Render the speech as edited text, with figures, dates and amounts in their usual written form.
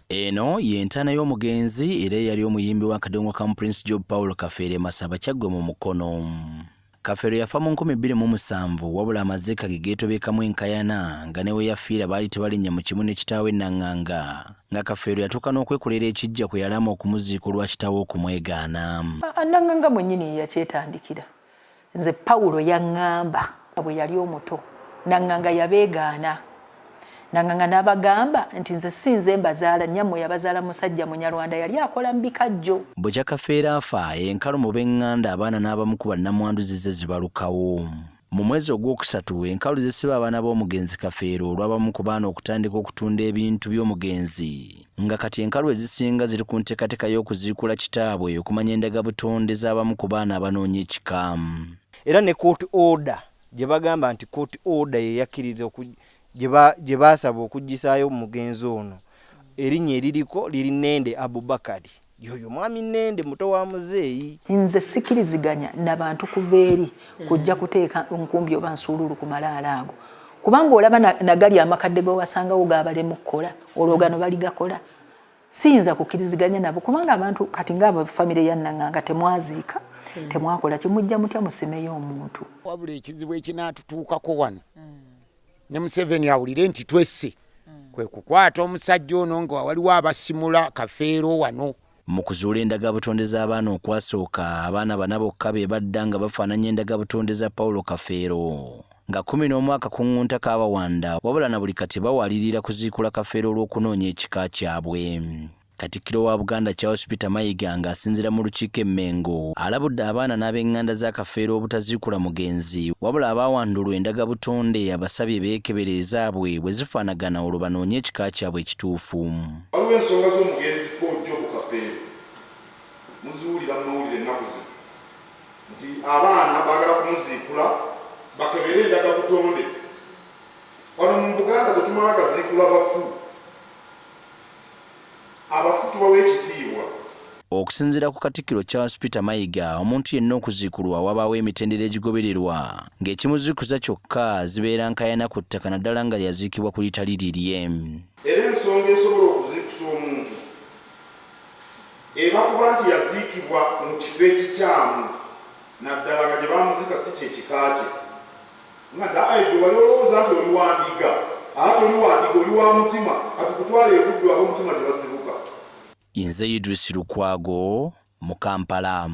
Eno y'entaana y'omugenzi era yali omuyimbi wa kadongo ka Prince Job Paul Kafeero Masaba kyaggwe mu mukono. Kafeero yafa mu 2007 wabula amaziika ge geetobekamu enkayana nga ne we yafiira baali tebalinnya mu kimu ne kitaawe Naŋŋanga nga Kafeero yatuuka n'okwekolera ekijja kwe yalama okumuziika olwa kitaawe okumwegaana. Naŋŋanga mwennyini yakyetandikira. Nze Pawulo yaŋŋamba bwe yali omuto Naŋŋanga yabeegaana. Naŋŋanga n'abagamba nti nze sinze mbazaala, nyammwe yabazaala musajja Munyarwanda yali akola mu bikajjo. Bwe Kafeero afa enkalo mu b'eŋŋanda abaana n'abamu ku bannamwandu zizze zibalukawo. Mu mwezi ogwokusatu enkalu zisiba abaana b'omugenzi Kafeero olw'abamu ku baana okutandika okutunda ebintu by'omugenzi nga kati enkalu ezisinga ziri ku nteekateeka y'okuziikula kitaabwe okumanya endagabutonde z'abamu ku baana abanoonya ekika. Era ne court order gye bagamba nti court order ye yakkiriza gye baasaba okuggisaayo omugenzi ono erinnya eririko liri Nende Abubakari. Yoyo mwami Nende muto wa muzeeyi. Nze sikiriziganya n'abantu kuva eri kujja kuteeka nkumbi oba nsuululu ku malaala ago. Kubanga olaba nagali amakadde ge wasangawo gaabalemu kukola, olwo gano bali gakola. Siyinza kukiriziganya nabo kubanga abantu kati ng'abo famire ya Naŋŋanga temwaziika, temwakola kimujja mutya musimeyo omuntu. Wabula ekizibu ekinaatutuukako wano. Ne Museveni awulire nti twesse kwe kukwata omusajja ono nga waliwo abasimula Kafeero wano. Mu kuzuula endagabutonde z'abaana okwasooka abaana bana bokka be badda nga bafaananya endagabutonde za Paulo Kafeero nga 11 akakuŋŋunta kaabawanda wabula na buli kati bawalirira kuziikula Kafeero olw'okunoonya ekika kyabwe. Katikkiro wa Buganda Charles Mayiga ng'asinziira mu lukiiko e Mengo alabudde abaana n'ab'eŋŋanda za Kafeero obutaziikula mugenzi wabula abaawandulwa endagabutonde abasabye beekebereza bwe bwe zifaanagana olwo banoonye ekika kyabwe ekituufu. Waliwo ensonga z'omugenzi Job Kafeero muziwulira mu mawulire ennaku zino nti abaana baagala kumuziikula bakebere endagabutonde. Wano mu Buganda tetumala gaziikula bafu. Abafutu bawe ekitiibwa. Okusinziira ku Katikkiro Charles Mayiga, omuntu yenna okuziikulwa wabaawo emitendera egigobererwa ng'ekimuzikuza kyokka zibeera nkayana ku ttaka naddala nga yaziikibwa ku litali lirye. Era ensonga esobola okuziikusa omuntu eba kuba nti yaziikibwa mu kifo ekikyamu naddala nga gye baamuziika si kye kika kye. Nga nti ayigo wali olowooza nti oli wa ndiga, ate oli wa ndiga oli wa mutima, atukutwala ebuddu ab'omutima gye basibuka. Nze Idris Lukwago mu Kampala.